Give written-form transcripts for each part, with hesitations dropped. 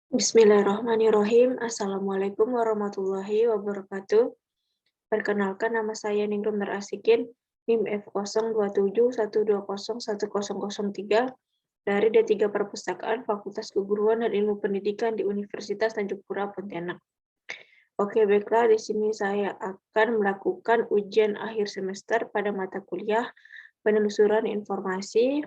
Bismillahirrahmanirrahim. Assalamualaikum warahmatullahi wabarakatuh. Perkenalkan, nama saya Ningrum Asikin, NIM F027121010003 dari D3 Perpustakaan Fakultas Keguruan dan Ilmu Pendidikan di Universitas Tanjung Pura, Pontianak. Oke, baiklah, di sini saya akan melakukan ujian akhir semester pada mata kuliah penelusuran informasi,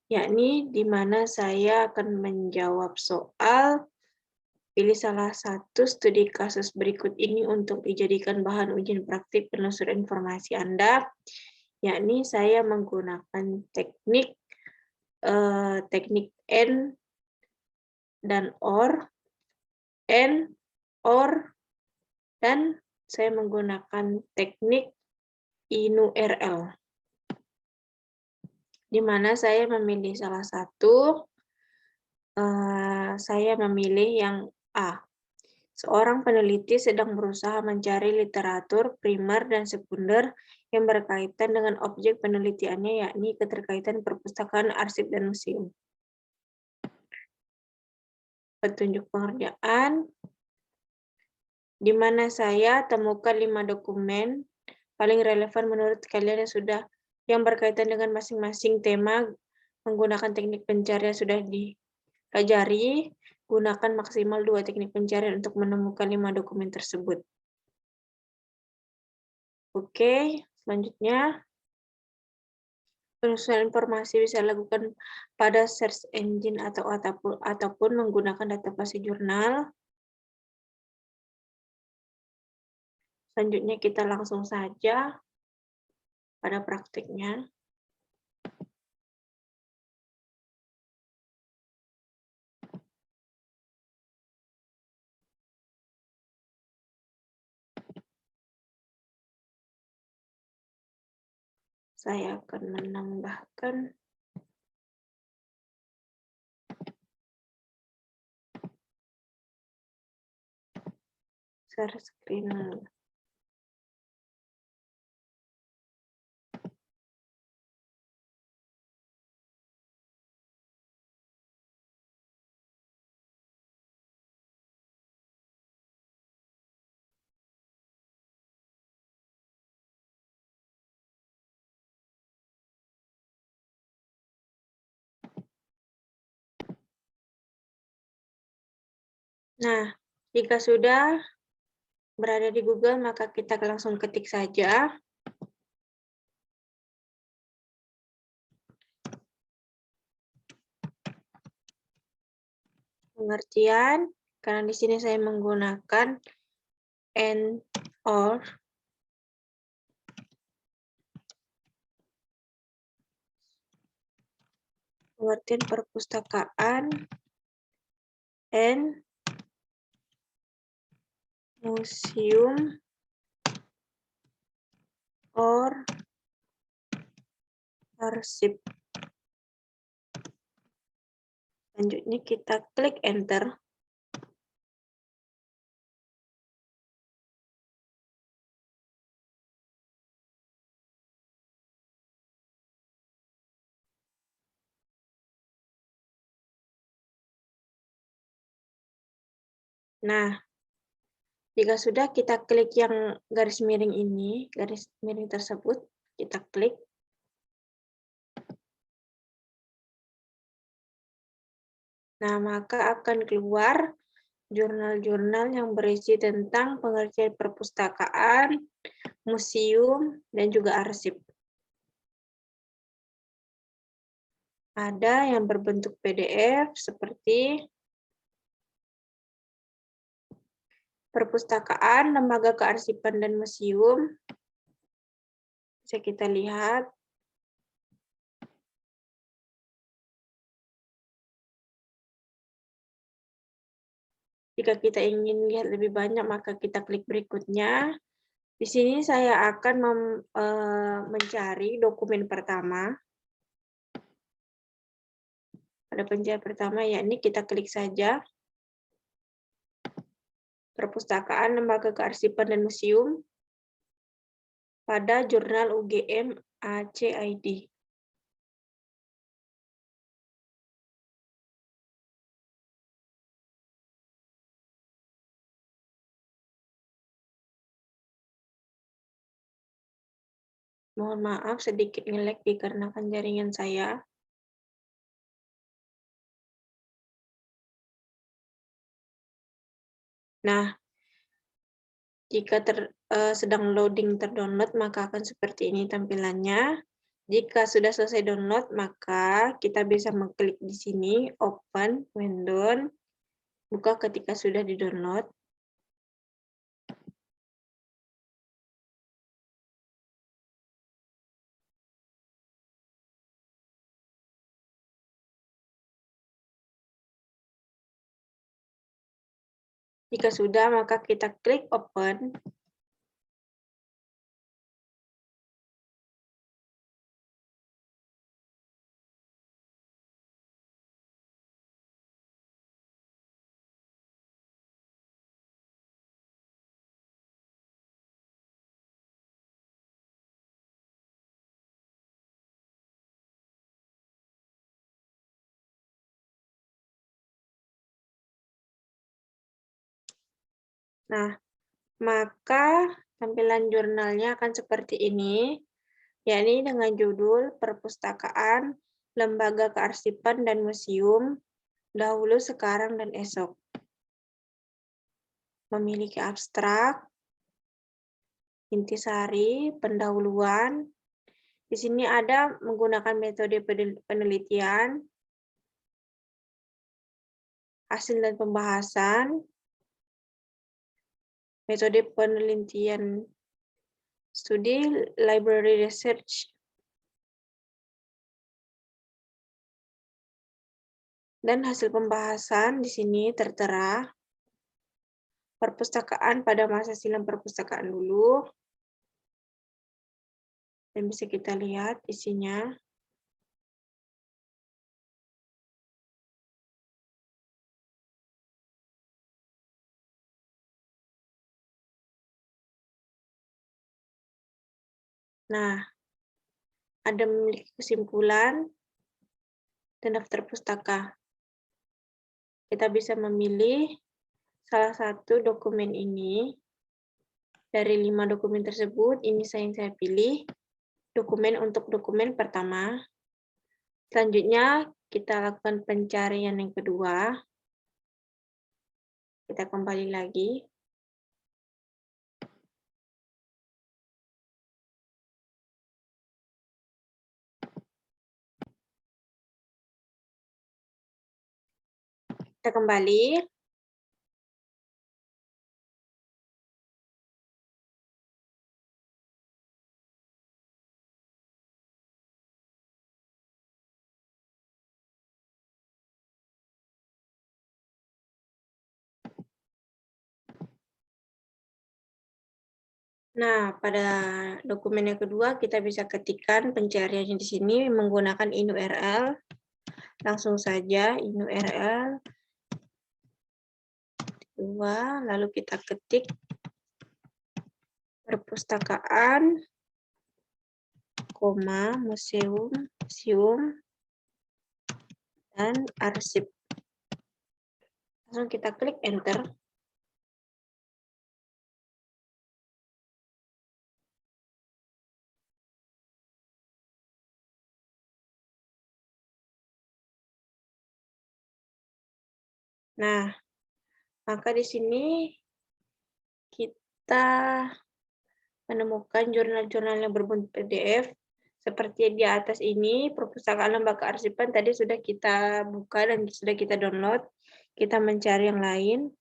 yakni di mana saya akan menjawab soal. Pilih salah satu studi kasus berikut ini untuk dijadikan bahan ujian praktik penelusuran informasi Anda, yakni saya menggunakan teknik N dan OR, N, OR, dan saya menggunakan teknik INU-RL, di mana saya memilih salah satu. Saya memilih yang A. Seorang peneliti sedang berusaha mencari literatur primer dan sekunder yang berkaitan dengan objek penelitiannya, yakni keterkaitan perpustakaan, arsip, dan museum. Petunjuk pengerjaan, di mana saya temukan 5 dokumen paling relevan menurut kalian yang berkaitan dengan masing-masing tema menggunakan teknik pencarian sudah dipelajari. Gunakan maksimal 2 teknik pencarian untuk menemukan 5 dokumen tersebut. Oke, selanjutnya, penelusuran informasi bisa dilakukan pada search engine ataupun menggunakan database jurnal. Selanjutnya kita langsung saja pada praktiknya. Saya akan menambahkan share screen. Nah, jika sudah berada di Google, maka kita langsung ketik saja. Pengertian, karena di sini saya menggunakan and or. Pengertian perpustakaan and museum or arsip. Selanjutnya kita klik enter. Nah, jika sudah, kita klik yang garis miring ini, garis miring tersebut, kita klik. Nah, maka akan keluar jurnal-jurnal yang berisi tentang pengertian perpustakaan, museum, dan juga arsip. Ada yang berbentuk PDF seperti perpustakaan, lembaga kearsipan dan museum. Bisa kita lihat. Jika kita ingin lihat lebih banyak, maka kita klik berikutnya. Di sini saya akan mencari dokumen pertama. Pada pencarian pertama, yakni kita klik saja. Perpustakaan, lembaga kearsipan dan museum pada jurnal UGM ACID. Mohon maaf sedikit nge-lag dikarenakan jaringan saya. Nah, jika sedang loading terdownload, maka akan seperti ini tampilannya. Jika sudah selesai download, maka kita bisa mengklik di sini, open, window, buka ketika sudah di-download. Jika sudah, maka kita klik open. Nah, maka tampilan jurnalnya akan seperti ini, yakni dengan judul Perpustakaan, Lembaga Kearsipan dan Museum, Dahulu, Sekarang, dan Esok. Memiliki abstrak, intisari, pendahuluan. Di sini ada menggunakan metode penelitian, hasil dan pembahasan, metode penelitian studi, library research, dan hasil pembahasan di sini tertera. Perpustakaan pada masa silam perpustakaan dulu. Dan bisa kita lihat isinya. Nah, ada memiliki kesimpulan dan daftar pustaka. Kita bisa memilih salah satu dokumen ini. Dari 5 dokumen tersebut, ini yang saya pilih. Dokumen untuk dokumen pertama. Selanjutnya, kita lakukan pencarian yang kedua. Kita kembali lagi. Kita kembali. Nah, pada dokumen yang kedua, kita bisa ketikkan pencariannya di sini menggunakan INURL. Langsung saja INURL 2, lalu kita ketik perpustakaan, museum, dan arsip. Langsung kita klik enter. Nah, maka di sini kita menemukan jurnal-jurnal yang berbentuk PDF seperti di atas ini. Perpustakaan Lembaga Kearsipan tadi sudah kita buka dan sudah kita download. Kita mencari yang lain.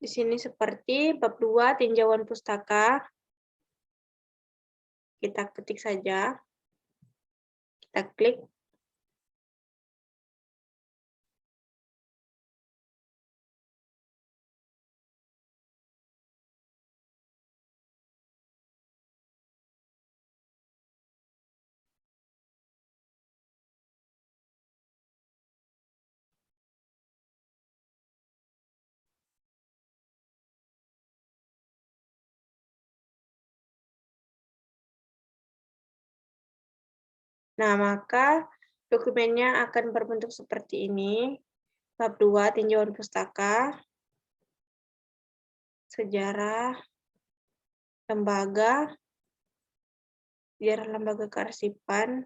Di sini seperti bab 2 tinjauan pustaka. Kita ketik saja. Kita klik. Nah, maka dokumennya akan berbentuk seperti ini. Bab 2, tinjauan pustaka, sejarah, lembaga, sejarah lembaga kearsipan,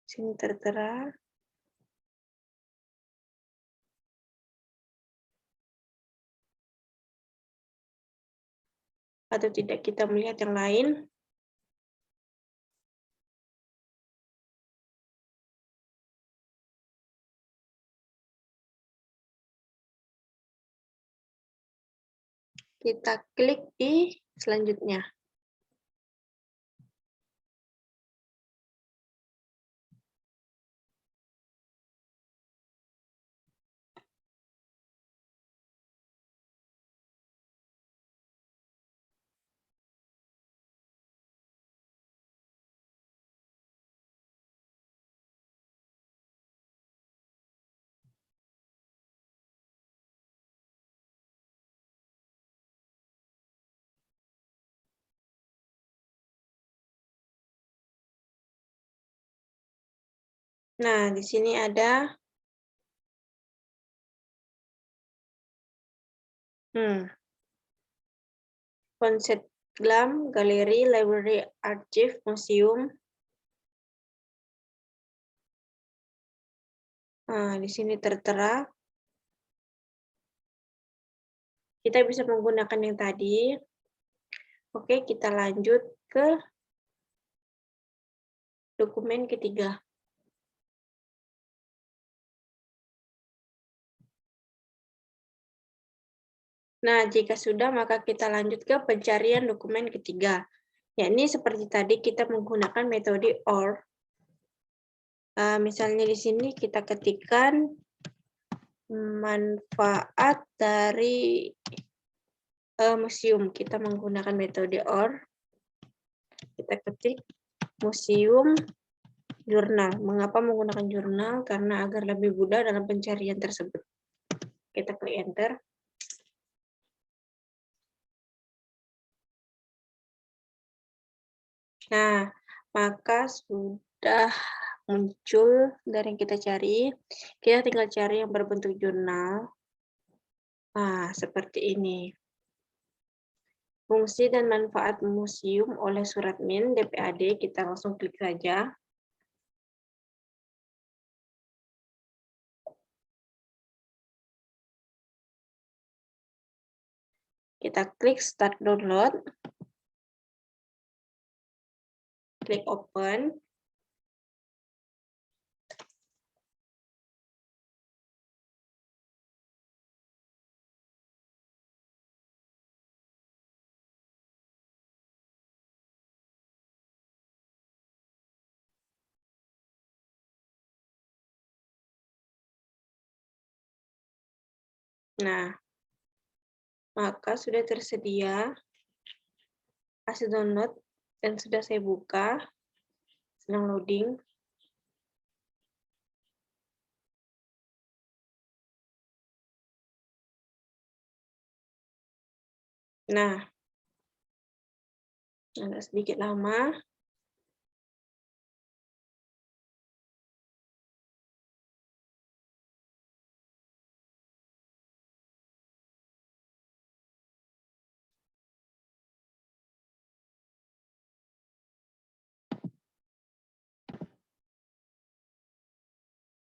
sini tertera, atau tidak kita melihat yang lain. Kita klik di selanjutnya. Nah, di sini ada konsep GLAM, galeri, library, archive, museum. Nah, di sini tertera. Kita bisa menggunakan yang tadi. Oke, kita lanjut ke dokumen ketiga. Nah, jika sudah, maka kita lanjut ke pencarian dokumen ketiga. Yakni seperti tadi kita menggunakan metode OR. Misalnya di sini kita ketikkan manfaat dari museum. Kita menggunakan metode OR. Kita ketik museum jurnal. Mengapa menggunakan jurnal? Karena agar lebih mudah dalam pencarian tersebut. Kita klik enter. Nah, maka sudah muncul dari yang kita cari. Kita tinggal cari yang berbentuk jurnal. Nah, seperti ini. Fungsi dan manfaat museum oleh Suratmin DPAD, kita langsung klik saja. Kita klik start download. Klik open. Nah, maka sudah tersedia hasil download dan sudah saya buka. Sedang loading. Nah, agak sedikit lama.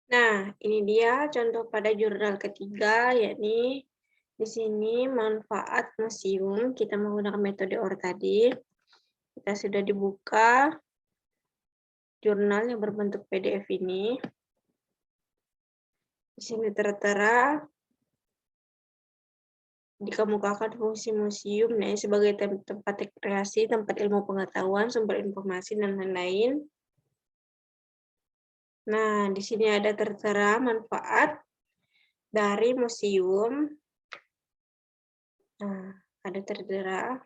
Nah, ini dia contoh pada jurnal ketiga, yakni di sini manfaat museum. Kita menggunakan metode OR tadi. Kita sudah dibuka jurnal yang berbentuk PDF ini. Di sini tertera dikemukakan fungsi museum sebagai tempat rekreasi, tempat ilmu pengetahuan, sumber informasi, dan lain-lain. Nah, di sini ada tertera manfaat dari museum. Nah, ada tertera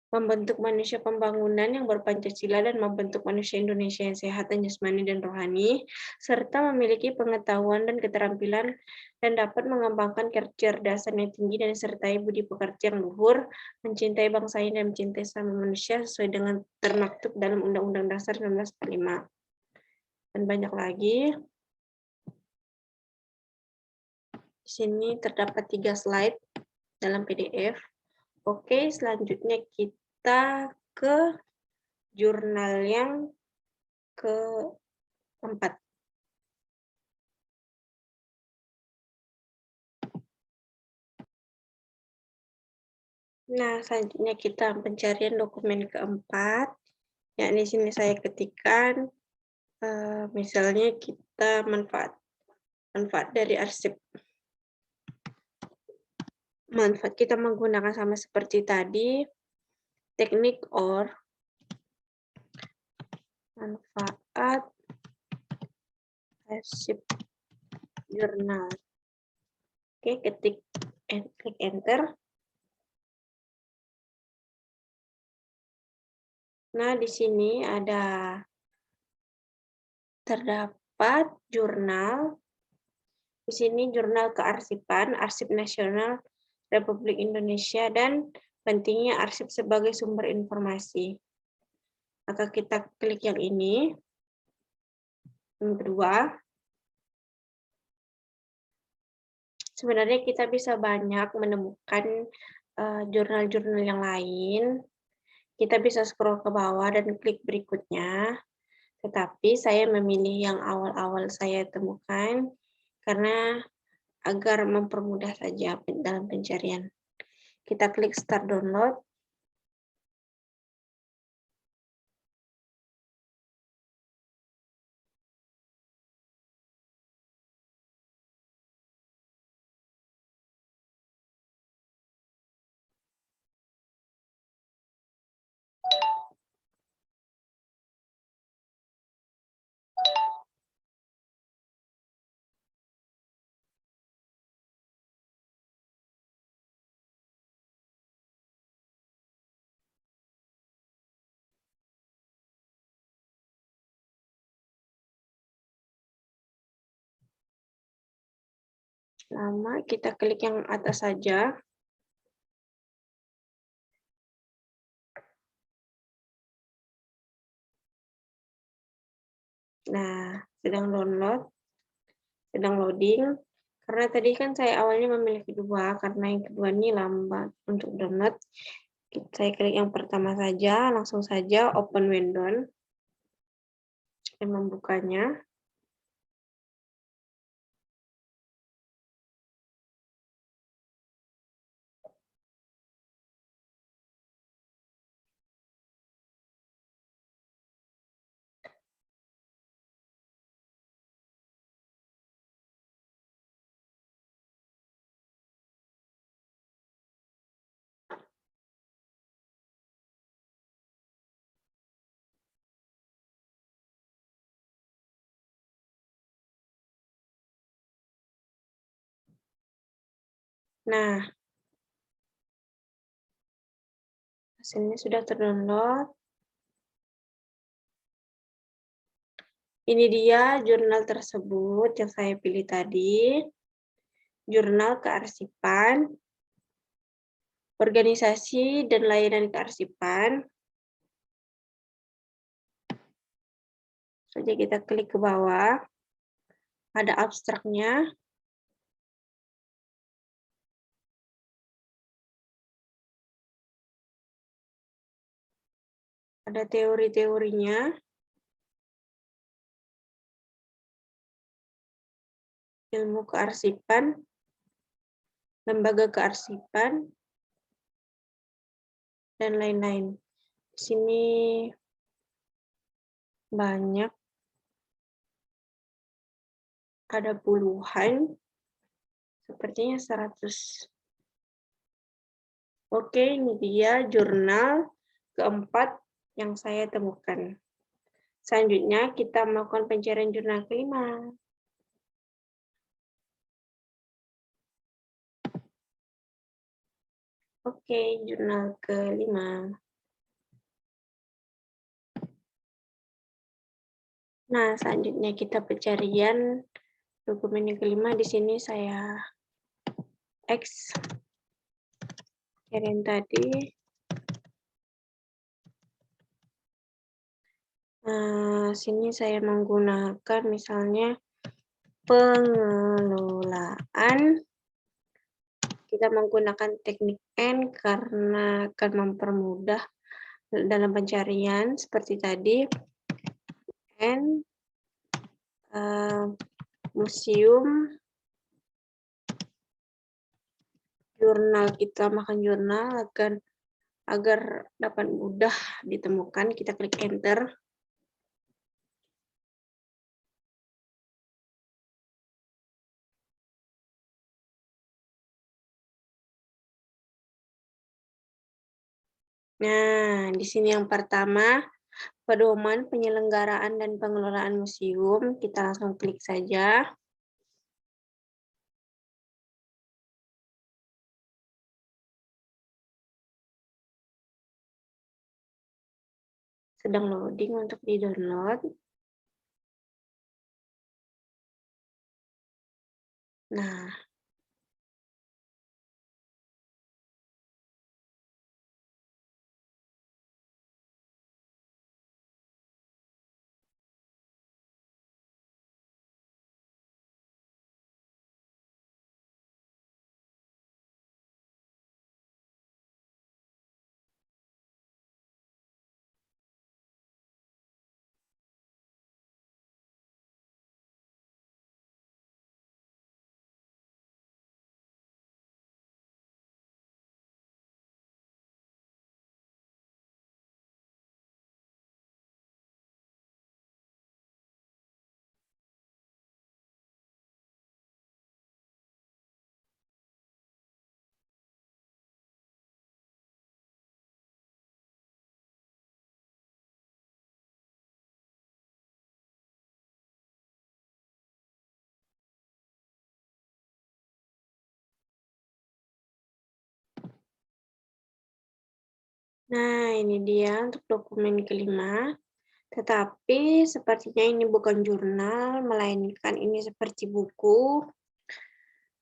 membentuk manusia pembangunan yang berpancasila dan membentuk manusia Indonesia yang sehat dan jasmani dan rohani, serta memiliki pengetahuan dan keterampilan dan dapat mengembangkan kecerdasan yang tinggi dan disertai budi pekerti yang luhur, mencintai bangsa ini dan mencintai sesama manusia sesuai dengan termaktub dalam Undang-Undang Dasar 1945. Dan banyak lagi. Di sini terdapat 3 slide dalam PDF. Oke, selanjutnya kita ke jurnal yang keempat. Nah, selanjutnya kita pencarian dokumen keempat. Ya, di sini saya ketikkan, misalnya kita manfaat dari arsip. Manfaat kita menggunakan sama seperti tadi, teknik OR, manfaat arsip jurnal. Oke, klik enter. Nah, di sini terdapat jurnal. Di sini jurnal kearsipan, Arsip Nasional Republik Indonesia, dan pentingnya arsip sebagai sumber informasi. Maka kita klik yang ini. Yang kedua, sebenarnya kita bisa banyak menemukan jurnal-jurnal yang lain. Kita bisa scroll ke bawah dan klik berikutnya. Tetapi saya memilih yang awal-awal saya temukan karena agar mempermudah saja dalam pencarian. Kita klik start download. Lama, kita klik yang atas saja. Nah, sedang download, sedang loading. Karena tadi kan saya awalnya memilih kedua, karena yang kedua ini lambat untuk download. Saya klik yang pertama saja, langsung saja open window dan membukanya. Nah, hasilnya sudah terdownload. Ini dia jurnal tersebut yang saya pilih tadi. Jurnal kearsipan, organisasi dan layanan kearsipan. Saja kita klik ke bawah. Ada abstraknya. Ada teori-teorinya. Ilmu kearsipan, lembaga kearsipan, dan lain-lain. Di sini banyak, ada puluhan, sepertinya 100. Oke, ini dia jurnal keempat yang saya temukan. Selanjutnya kita melakukan pencarian jurnal kelima. Oke, jurnal kelima. Nah, selanjutnya kita pencarian dokumen yang kelima. Di sini saya X yang tadi. Sini saya menggunakan misalnya pengelolaan. Kita menggunakan teknik N karena akan mempermudah dalam pencarian seperti tadi. N museum, jurnal, kita makan jurnal agar dapat mudah ditemukan, kita klik enter. Nah, di sini yang pertama, pedoman penyelenggaraan dan pengelolaan museum. Kita langsung klik saja. Sedang loading untuk di-download. Nah, ini dia untuk dokumen kelima. Tetapi sepertinya ini bukan jurnal, melainkan ini seperti buku.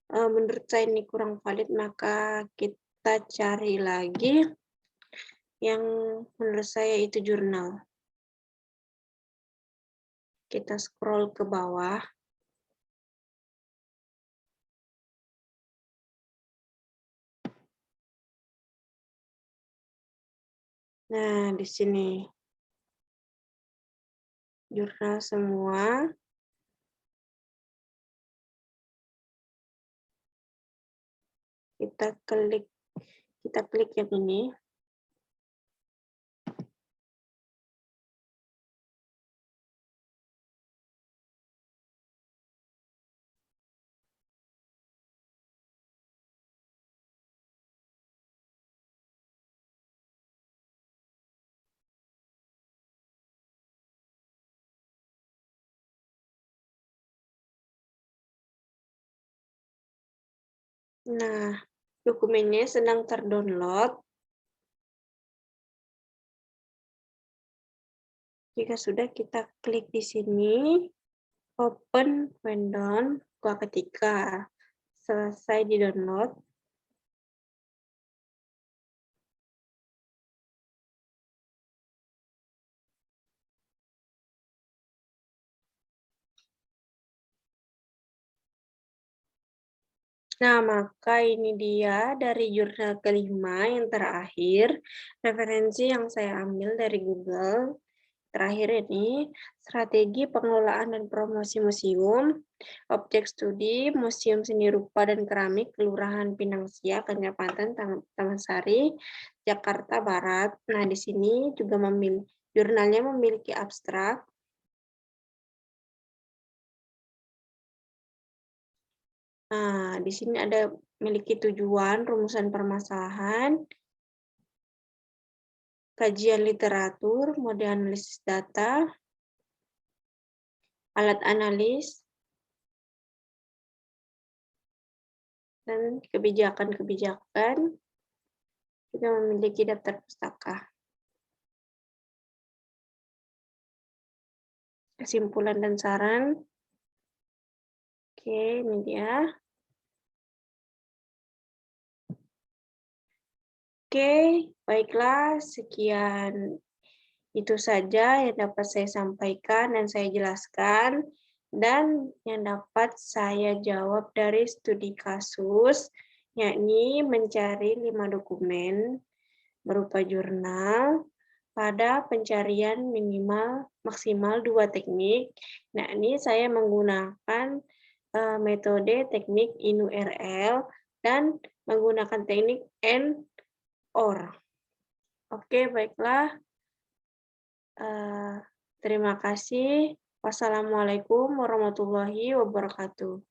Menurut saya ini kurang valid, maka kita cari lagi yang menurut saya itu jurnal. Kita scroll ke bawah. Nah, di sini jurnal semua. Kita klik yang ini. Nah, dokumennya sedang terdownload. Jika sudah, kita klik di sini, open window, ketika selesai di-download. Nah, maka ini dia dari jurnal kelima yang terakhir, referensi yang saya ambil dari Google. Terakhir ini, strategi pengelolaan dan promosi museum, objek studi, Museum Seni Rupa dan Keramik, Kelurahan Pinang Sia, Kecamatan Taman Sari, Jakarta Barat. Nah, di sini juga jurnalnya memiliki abstrak. Nah, di sini ada memiliki tujuan, rumusan permasalahan, kajian literatur, model analisis data, alat analis, dan kebijakan-kebijakan. Kita memiliki daftar pustaka. kesimpulan dan saran. Oke, ini dia. Oke, baiklah, sekian itu saja yang dapat saya sampaikan dan saya jelaskan, dan yang dapat saya jawab dari studi kasus, yakni mencari 5 dokumen berupa jurnal pada pencarian minimal maksimal 2 teknik. Nah, ini saya menggunakan metode teknik INU-RL dan menggunakan teknik AND/OR. Oke, baiklah. Terima kasih. Wassalamualaikum warahmatullahi wabarakatuh.